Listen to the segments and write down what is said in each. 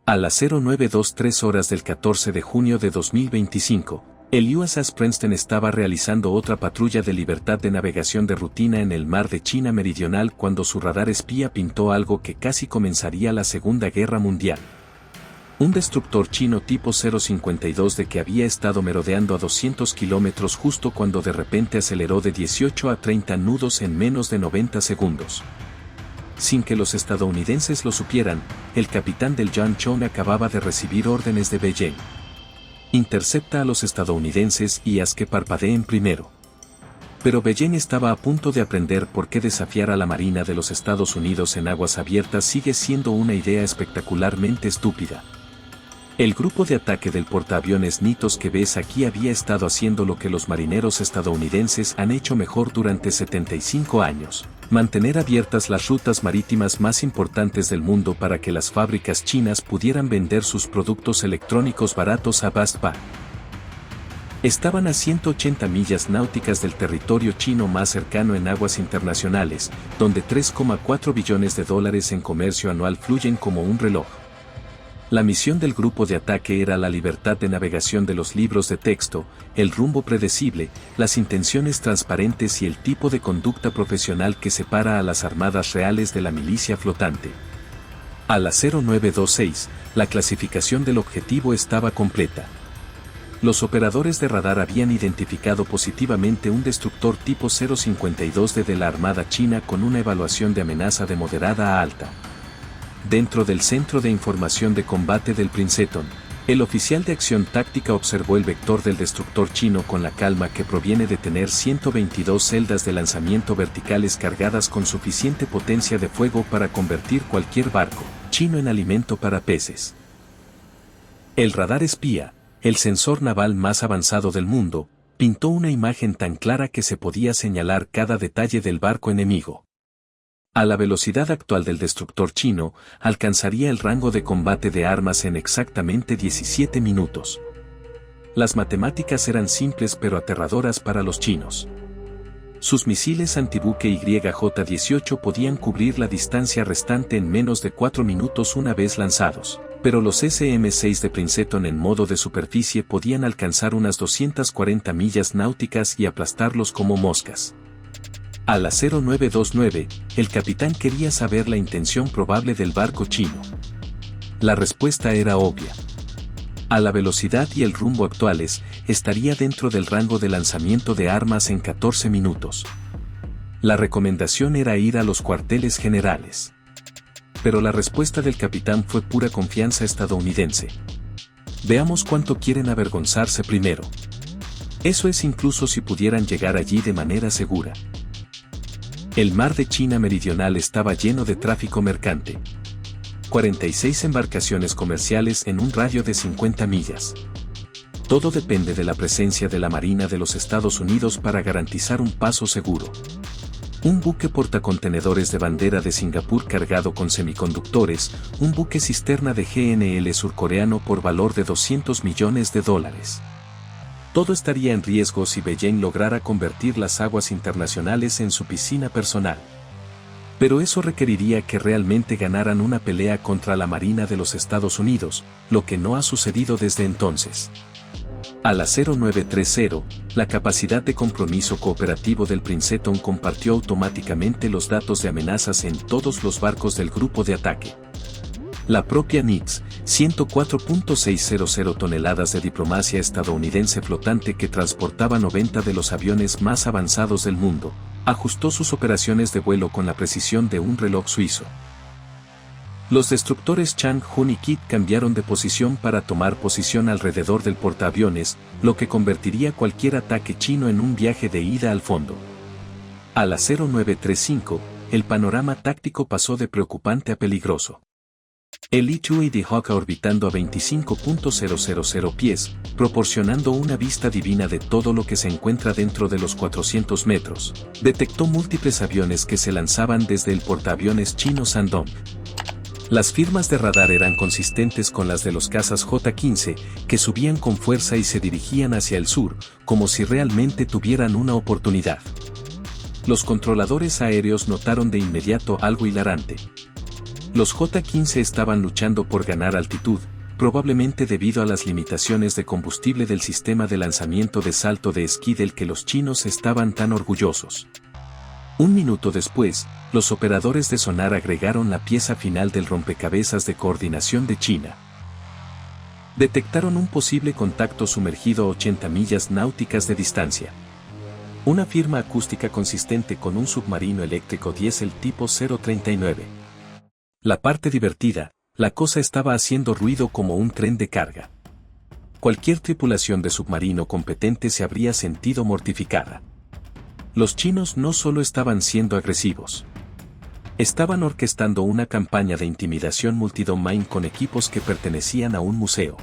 A las 09:23 horas del 14 de junio de 2025, el USS Princeton estaba realizando otra patrulla de libertad de navegación de rutina en el mar de China Meridional cuando su radar espía pintó algo que casi comenzaría la Segunda Guerra Mundial. Un destructor chino tipo 052 de que había estado merodeando a 200 kilómetros justo cuando de repente aceleró de 18 a 30 nudos en menos de 90 segundos. Sin que los estadounidenses lo supieran, el capitán del Yanchong acababa de recibir órdenes de Beijing. Intercepta a los estadounidenses y haz que parpadeen primero. Pero Beijing estaba a punto de aprender por qué desafiar a la Marina de los Estados Unidos en aguas abiertas sigue siendo una idea espectacularmente estúpida. El grupo de ataque del portaaviones Nitos que ves aquí había estado haciendo lo que los marineros estadounidenses han hecho mejor durante 75 años. Mantener abiertas las rutas marítimas más importantes del mundo para que las fábricas chinas pudieran vender sus productos electrónicos baratos a Best Buy. Estaban a 180 millas náuticas del territorio chino más cercano en aguas internacionales, donde $3,4 billones en comercio anual fluyen como un reloj. La misión del grupo de ataque era la libertad de navegación de los libros de texto, el rumbo predecible, las intenciones transparentes y el tipo de conducta profesional que separa a las armadas reales de la milicia flotante. A las 09:26, la clasificación del objetivo estaba completa. Los operadores de radar habían identificado positivamente un destructor tipo 052 de la Armada China con una evaluación de amenaza de moderada a alta. Dentro del Centro de Información de Combate del Princeton, el oficial de acción táctica observó el vector del destructor chino con la calma que proviene de tener 122 celdas de lanzamiento verticales cargadas con suficiente potencia de fuego para convertir cualquier barco chino en alimento para peces. El radar espía, el sensor naval más avanzado del mundo, pintó una imagen tan clara que se podía señalar cada detalle del barco enemigo. A la velocidad actual del destructor chino, alcanzaría el rango de combate de armas en exactamente 17 minutos. Las matemáticas eran simples pero aterradoras para los chinos. Sus misiles antibuque YJ-18 podían cubrir la distancia restante en menos de 4 minutos una vez lanzados, pero los SM-6 de Princeton en modo de superficie podían alcanzar unas 240 millas náuticas y aplastarlos como moscas. A las 09:29, el capitán quería saber la intención probable del barco chino. La respuesta era obvia. A la velocidad y el rumbo actuales, estaría dentro del rango de lanzamiento de armas en 14 minutos. La recomendación era ir a los cuarteles generales. Pero la respuesta del capitán fue pura confianza estadounidense. Veamos cuánto quieren avergonzarse primero. Eso es incluso si pudieran llegar allí de manera segura. El mar de China Meridional estaba lleno de tráfico mercante. 46 embarcaciones comerciales en un radio de 50 millas. Todo depende de la presencia de la Marina de los Estados Unidos para garantizar un paso seguro. Un buque portacontenedores de bandera de Singapur cargado con semiconductores, un buque cisterna de GNL surcoreano por valor de $200 millones. Todo estaría en riesgo si Beijing lograra convertir las aguas internacionales en su piscina personal. Pero eso requeriría que realmente ganaran una pelea contra la Marina de los Estados Unidos, lo que no ha sucedido desde entonces. A las 09:30, la capacidad de compromiso cooperativo del Princeton compartió automáticamente los datos de amenazas en todos los barcos del grupo de ataque. La propia NITS, 104.600 toneladas de diplomacia estadounidense flotante que transportaba 90 de los aviones más avanzados del mundo, ajustó sus operaciones de vuelo con la precisión de un reloj suizo. Los destructores Chang-Hun y Kit cambiaron de posición para tomar posición alrededor del portaaviones, lo que convertiría cualquier ataque chino en un viaje de ida al fondo. A las 09:35, el panorama táctico pasó de preocupante a peligroso. El E-2A Hawk orbitando a 25.000 pies, proporcionando una vista divina de todo lo que se encuentra dentro de los 400 metros, detectó múltiples aviones que se lanzaban desde el portaaviones chino Shandong. Las firmas de radar eran consistentes con las de los cazas J-15, que subían con fuerza y se dirigían hacia el sur, como si realmente tuvieran una oportunidad. Los controladores aéreos notaron de inmediato algo hilarante. Los J-15 estaban luchando por ganar altitud, probablemente debido a las limitaciones de combustible del sistema de lanzamiento de salto de esquí del que los chinos estaban tan orgullosos. Un minuto después, los operadores de sonar agregaron la pieza final del rompecabezas de coordinación de China. Detectaron un posible contacto sumergido a 80 millas náuticas de distancia. Una firma acústica consistente con un submarino eléctrico diésel tipo 039. La parte divertida, la cosa estaba haciendo ruido como un tren de carga. Cualquier tripulación de submarino competente se habría sentido mortificada. Los chinos no solo estaban siendo agresivos. Estaban orquestando una campaña de intimidación multidomain con equipos que pertenecían a un museo.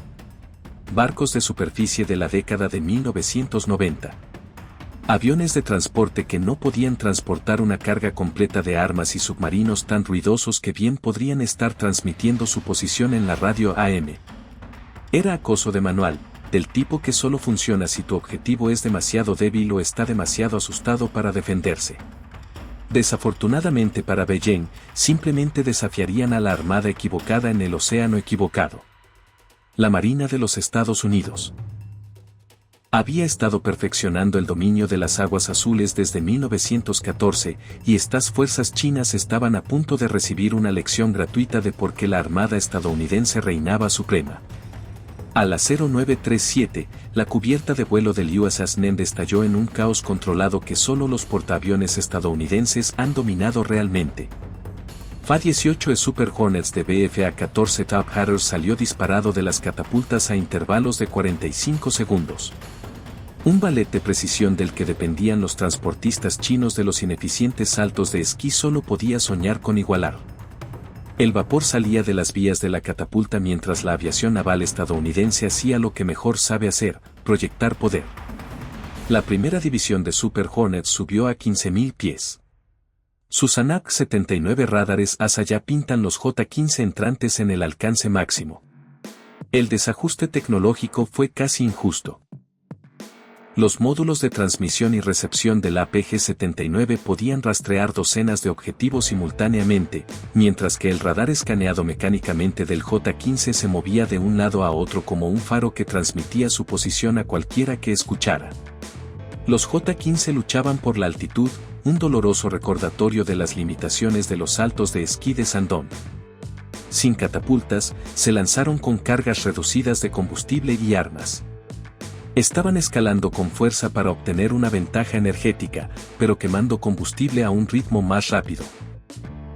Barcos de superficie de la década de 1990. Aviones de transporte que no podían transportar una carga completa de armas y submarinos tan ruidosos que bien podrían estar transmitiendo su posición en la radio AM. Era acoso de manual, del tipo que solo funciona si tu objetivo es demasiado débil o está demasiado asustado para defenderse. Desafortunadamente para Beijing, simplemente desafiarían a la armada equivocada en el océano equivocado. La Marina de los Estados Unidos había estado perfeccionando el dominio de las aguas azules desde 1914, y estas fuerzas chinas estaban a punto de recibir una lección gratuita de por qué la armada estadounidense reinaba suprema. A las 0937, la cubierta de vuelo del USS Nend estalló en un caos controlado que solo los portaaviones estadounidenses han dominado realmente. Fa-18 Super Hornets de BFA-14 Top Hatters salió disparado de las catapultas a intervalos de 45 segundos. Un ballet de precisión del que dependían los transportistas chinos de los ineficientes saltos de esquí solo podía soñar con igualar. El vapor salía de las vías de la catapulta mientras la aviación naval estadounidense hacía lo que mejor sabe hacer, proyectar poder. La primera división de Super Hornets subió a 15.000 pies. Sus ANAC-79 radares ASA ya pintan los J-15 entrantes en el alcance máximo. El desajuste tecnológico fue casi injusto. Los módulos de transmisión y recepción del APG-79 podían rastrear docenas de objetivos simultáneamente, mientras que el radar escaneado mecánicamente del J-15 se movía de un lado a otro como un faro que transmitía su posición a cualquiera que escuchara. Los J-15 luchaban por la altitud, un doloroso recordatorio de las limitaciones de los saltos de esquí de Shandong. Sin catapultas, se lanzaron con cargas reducidas de combustible y armas. Estaban escalando con fuerza para obtener una ventaja energética, pero quemando combustible a un ritmo más rápido.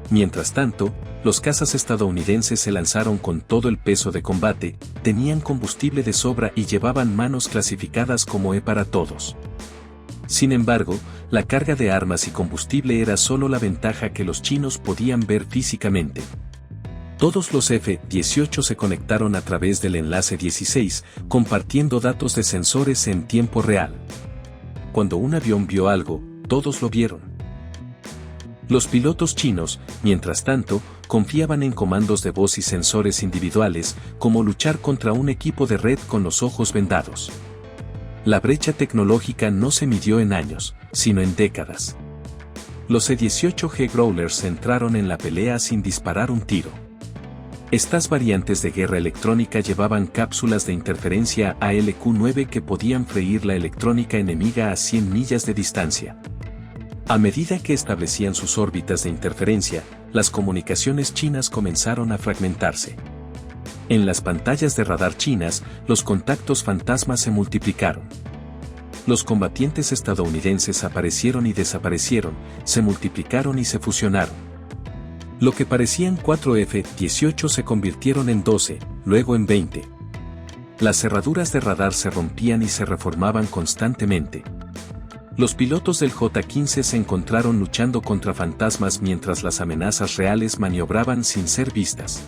Mientras tanto, los cazas estadounidenses se lanzaron con todo el peso de combate, tenían combustible de sobra y llevaban manos clasificadas como para todos. Sin embargo, la carga de armas y combustible era solo la ventaja que los chinos podían ver físicamente. Todos los F-18 se conectaron a través del enlace 16, compartiendo datos de sensores en tiempo real. Cuando un avión vio algo, todos lo vieron. Los pilotos chinos, mientras tanto, confiaban en comandos de voz y sensores individuales, como luchar contra un equipo de red con los ojos vendados. La brecha tecnológica no se midió en años, sino en décadas. Los E-18G Growlers entraron en la pelea sin disparar un tiro. Estas variantes de guerra electrónica llevaban cápsulas de interferencia ALQ-9 que podían freír la electrónica enemiga a 100 millas de distancia. A medida que establecían sus órbitas de interferencia, las comunicaciones chinas comenzaron a fragmentarse. En las pantallas de radar chinas, los contactos fantasmas se multiplicaron. Los combatientes estadounidenses aparecieron y desaparecieron, se multiplicaron y se fusionaron. Lo que parecían 4 F-18 se convirtieron en 12, luego en 20. Las cerraduras de radar se rompían y se reformaban constantemente. Los pilotos del J-15 se encontraron luchando contra fantasmas mientras las amenazas reales maniobraban sin ser vistas.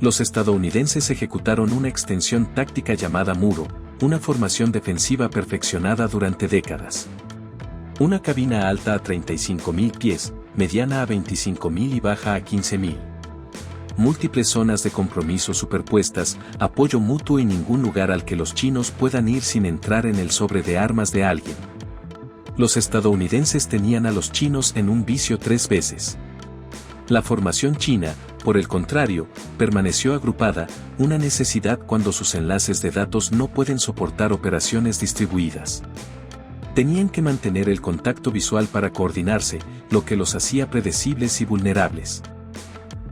Los estadounidenses ejecutaron una extensión táctica llamada Muro, una formación defensiva perfeccionada durante décadas. Una cabina alta a 35.000 pies, mediana a 25.000 y baja a 15.000. Múltiples zonas de compromiso superpuestas, apoyo mutuo y ningún lugar al que los chinos puedan ir sin entrar en el sobre de armas de alguien. Los estadounidenses tenían a los chinos en un vicio 3 veces. La formación china, por el contrario, permaneció agrupada, una necesidad cuando sus enlaces de datos no pueden soportar operaciones distribuidas. Tenían que mantener el contacto visual para coordinarse, lo que los hacía predecibles y vulnerables.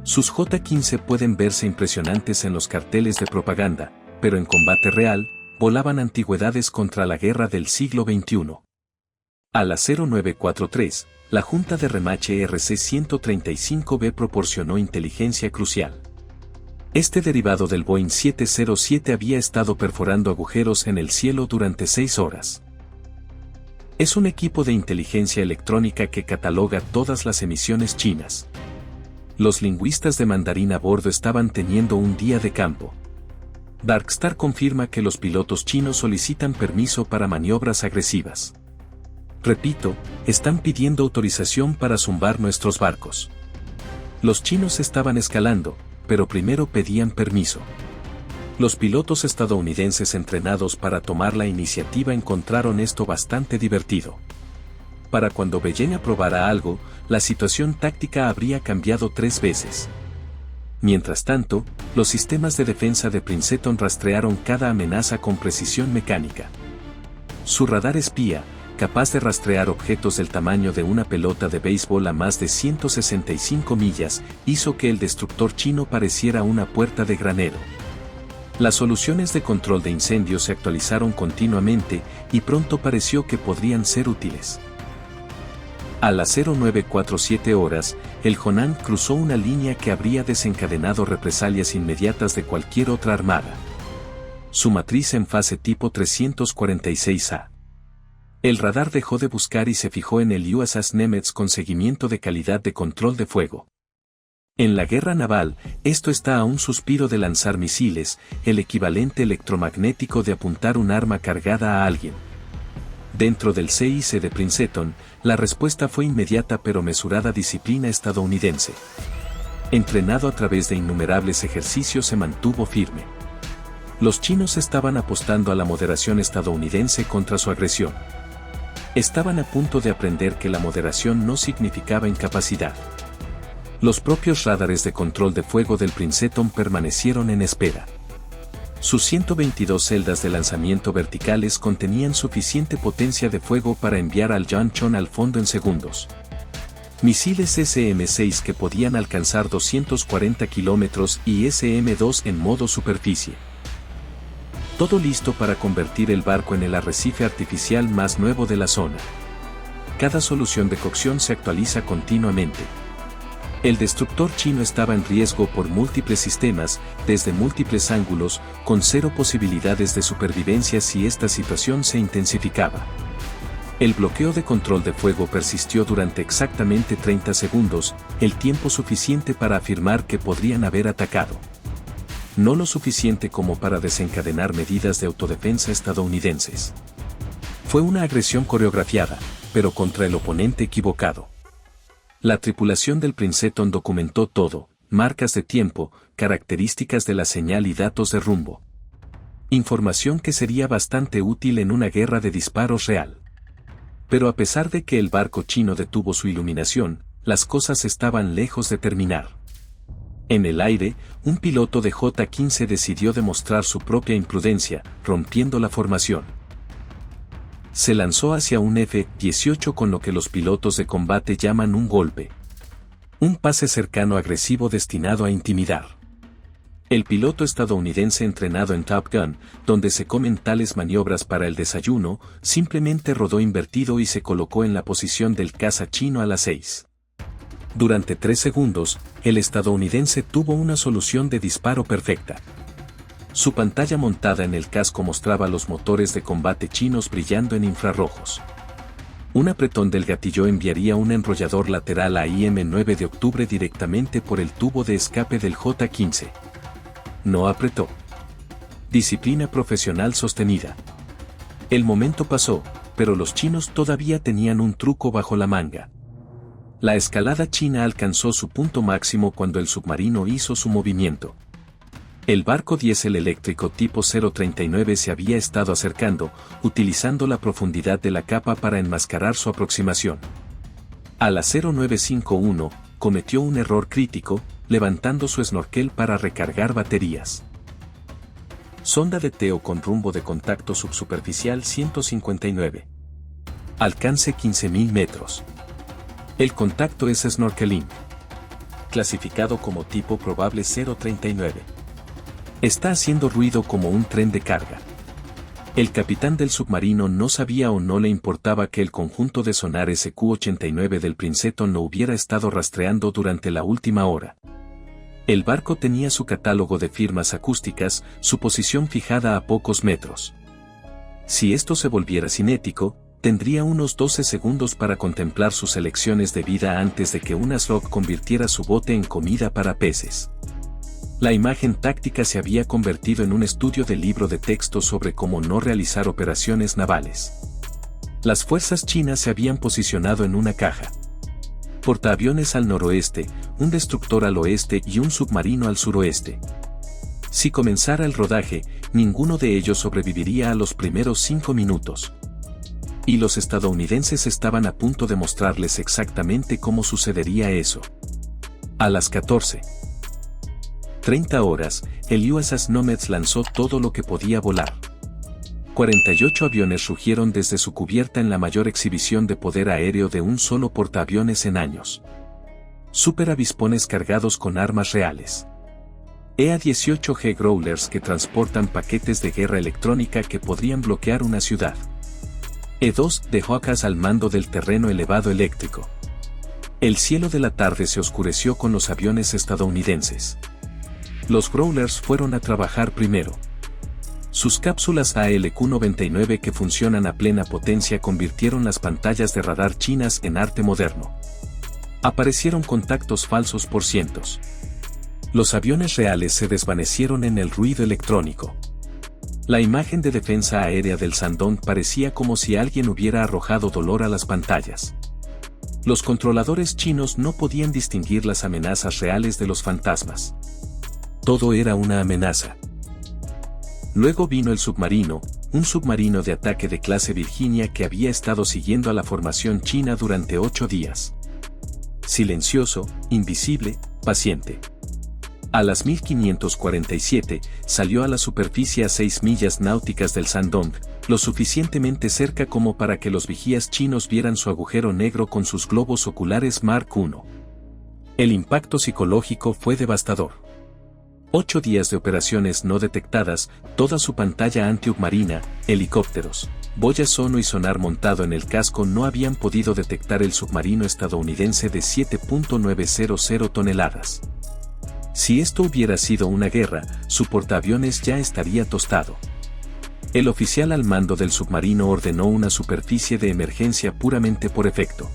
Sus J-15 pueden verse impresionantes en los carteles de propaganda, pero en combate real, volaban antigüedades contra la guerra del siglo XXI. A la 0943, la Junta de Remache RC-135B proporcionó inteligencia crucial. Este derivado del Boeing 707 había estado perforando agujeros en el cielo durante 6 horas. Es un equipo de inteligencia electrónica que cataloga todas las emisiones chinas. Los lingüistas de mandarín a bordo estaban teniendo un día de campo. Darkstar confirma que los pilotos chinos solicitan permiso para maniobras agresivas. Repito, están pidiendo autorización para zumbar nuestros barcos. Los chinos estaban escalando, pero primero pedían permiso. Los pilotos estadounidenses entrenados para tomar la iniciativa encontraron esto bastante divertido. Para cuando Beijing aprobara algo, la situación táctica habría cambiado 3 veces. Mientras tanto, los sistemas de defensa de Princeton rastrearon cada amenaza con precisión mecánica. Su radar espía, capaz de rastrear objetos del tamaño de una pelota de béisbol a más de 165 millas, hizo que el destructor chino pareciera una puerta de granero. Las soluciones de control de incendios se actualizaron continuamente y pronto pareció que podrían ser útiles. A las 0947 horas, el Honan cruzó una línea que habría desencadenado represalias inmediatas de cualquier otra armada. Su matriz en fase tipo 346A. El radar dejó de buscar y se fijó en el USS Nimitz con seguimiento de calidad de control de fuego. En la guerra naval, esto está a un suspiro de lanzar misiles, el equivalente electromagnético de apuntar un arma cargada a alguien. Dentro del CIC de Princeton, la respuesta fue inmediata pero mesurada disciplina estadounidense. Entrenado a través de innumerables ejercicios se mantuvo firme. Los chinos estaban apostando a la moderación estadounidense contra su agresión. Estaban a punto de aprender que la moderación no significaba incapacidad. Los propios radares de control de fuego del Princeton permanecieron en espera. Sus 122 celdas de lanzamiento verticales contenían suficiente potencia de fuego para enviar al Yanchon al fondo en segundos. Misiles SM-6 que podían alcanzar 240 kilómetros y SM-2 en modo superficie. Todo listo para convertir el barco en el arrecife artificial más nuevo de la zona. Cada solución de cocción se actualiza continuamente. El destructor chino estaba en riesgo por múltiples sistemas, desde múltiples ángulos, con 0 posibilidades de supervivencia si esta situación se intensificaba. El bloqueo de control de fuego persistió durante exactamente 30 segundos, el tiempo suficiente para afirmar que podrían haber atacado. No lo suficiente como para desencadenar medidas de autodefensa estadounidenses. Fue una agresión coreografiada, pero contra el oponente equivocado. La tripulación del Princeton documentó todo, marcas de tiempo, características de la señal y datos de rumbo. Información que sería bastante útil en una guerra de disparos real. Pero a pesar de que el barco chino detuvo su iluminación, las cosas estaban lejos de terminar. En el aire, un piloto de J-15 decidió demostrar su propia imprudencia, rompiendo la formación. Se lanzó hacia un F-18 con lo que los pilotos de combate llaman un golpe. Un pase cercano agresivo destinado a intimidar. El piloto estadounidense entrenado en Top Gun, donde se comen tales maniobras para el desayuno, simplemente rodó invertido y se colocó en la posición del caza chino a las 6. Durante 3 segundos, el estadounidense tuvo una solución de disparo perfecta. Su pantalla montada en el casco mostraba los motores de combate chinos brillando en infrarrojos. Un apretón del gatillo enviaría un enrollador lateral a IM-9 de octubre directamente por el tubo de escape del J-15. No apretó. Disciplina profesional sostenida. El momento pasó, pero los chinos todavía tenían un truco bajo la manga. La escalada china alcanzó su punto máximo cuando el submarino hizo su movimiento. El barco diésel eléctrico tipo 039 se había estado acercando, utilizando la profundidad de la capa para enmascarar su aproximación. A la 0951, cometió un error crítico, levantando su snorkel para recargar baterías. Sonda de Teo con rumbo de contacto subsuperficial 159. Alcance 15.000 metros. El contacto es snorkeling. Clasificado como tipo probable 039. Está haciendo ruido como un tren de carga. El capitán del submarino no sabía o no le importaba que el conjunto de sonares EQ-89 del Princeton lo hubiera estado rastreando durante la última hora. El barco tenía su catálogo de firmas acústicas, su posición fijada a pocos metros. Si esto se volviera cinético, tendría unos 12 segundos para contemplar sus elecciones de vida antes de que una slug convirtiera su bote en comida para peces. La imagen táctica se había convertido en un estudio de libro de texto sobre cómo no realizar operaciones navales. Las fuerzas chinas se habían posicionado en una caja. Portaaviones al noroeste, un destructor al oeste y un submarino al suroeste. Si comenzara el rodaje, ninguno de ellos sobreviviría a los primeros 5 minutos. Y los estadounidenses estaban a punto de mostrarles exactamente cómo sucedería eso. A las 14:30 horas, el USS Nimitz lanzó todo lo que podía volar. 48 aviones rugieron desde su cubierta en la mayor exhibición de poder aéreo de un solo portaaviones en años. Superavispones cargados con armas reales. EA-18G Growlers que transportan paquetes de guerra electrónica que podrían bloquear una ciudad. E-2 de Hawkeyes al mando del terreno elevado eléctrico. El cielo de la tarde se oscureció con los aviones estadounidenses. Los Growlers fueron a trabajar primero. Sus cápsulas ALQ-99 que funcionan a plena potencia convirtieron las pantallas de radar chinas en arte moderno. Aparecieron contactos falsos por cientos. Los aviones reales se desvanecieron en el ruido electrónico. La imagen de defensa aérea del Shandong parecía como si alguien hubiera arrojado dolor a las pantallas. Los controladores chinos no podían distinguir las amenazas reales de los fantasmas. Todo era una amenaza. Luego vino el submarino, un submarino de ataque de clase Virginia que había estado siguiendo a la formación china durante 8 días. Silencioso, invisible, paciente. A las 1547, salió a la superficie a 6 millas náuticas del Shandong, lo suficientemente cerca como para que los vigías chinos vieran su agujero negro con sus globos oculares Mark I. El impacto psicológico fue devastador. 8 días de operaciones no detectadas, toda su pantalla antiubmarina, helicópteros, boyas sono y sonar montado en el casco no habían podido detectar el submarino estadounidense de 7.900 toneladas. Si esto hubiera sido una guerra, su portaaviones ya estaría tostado. El oficial al mando del submarino ordenó una superficie de emergencia puramente por efecto.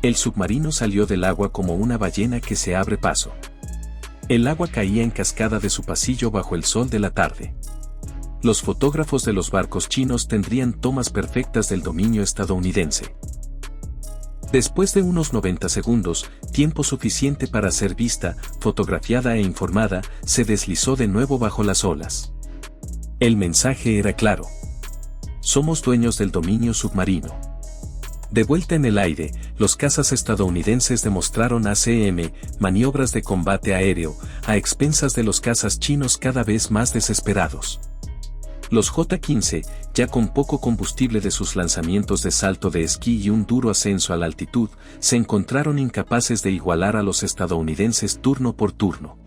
El submarino salió del agua como una ballena que se abre paso. El agua caía en cascada de su pasillo bajo el sol de la tarde. Los fotógrafos de los barcos chinos tendrían tomas perfectas del dominio estadounidense. Después de unos 90 segundos, tiempo suficiente para ser vista, fotografiada e informada, se deslizó de nuevo bajo las olas. El mensaje era claro. Somos dueños del dominio submarino. De vuelta en el aire, los cazas estadounidenses demostraron ACM, maniobras de combate aéreo, a expensas de los cazas chinos cada vez más desesperados. Los J-15, ya con poco combustible de sus lanzamientos de salto de esquí y un duro ascenso a la altitud, se encontraron incapaces de igualar a los estadounidenses turno por turno.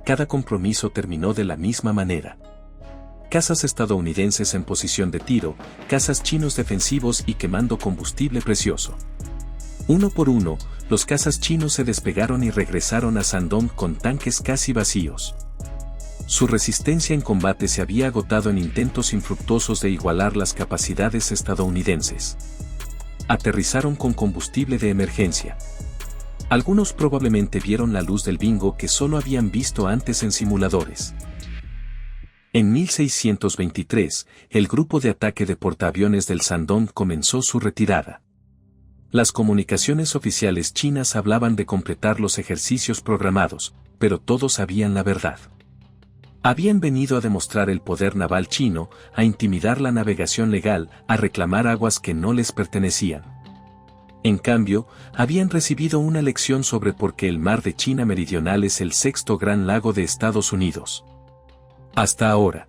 Cada compromiso terminó de la misma manera. Cazas estadounidenses en posición de tiro, cazas chinos defensivos y quemando combustible precioso. Uno por uno, los cazas chinos se despegaron y regresaron a Shandong con tanques casi vacíos. Su resistencia en combate se había agotado en intentos infructuosos de igualar las capacidades estadounidenses. Aterrizaron con combustible de emergencia. Algunos probablemente vieron la luz del bingo que solo habían visto antes en simuladores. En 1623, el grupo de ataque de portaaviones del Shandong comenzó su retirada. Las comunicaciones oficiales chinas hablaban de completar los ejercicios programados, pero todos sabían la verdad. Habían venido a demostrar el poder naval chino, a intimidar la navegación legal, a reclamar aguas que no les pertenecían. En cambio, habían recibido una lección sobre por qué el mar de China Meridional es el sexto gran lago de Estados Unidos. Hasta ahora,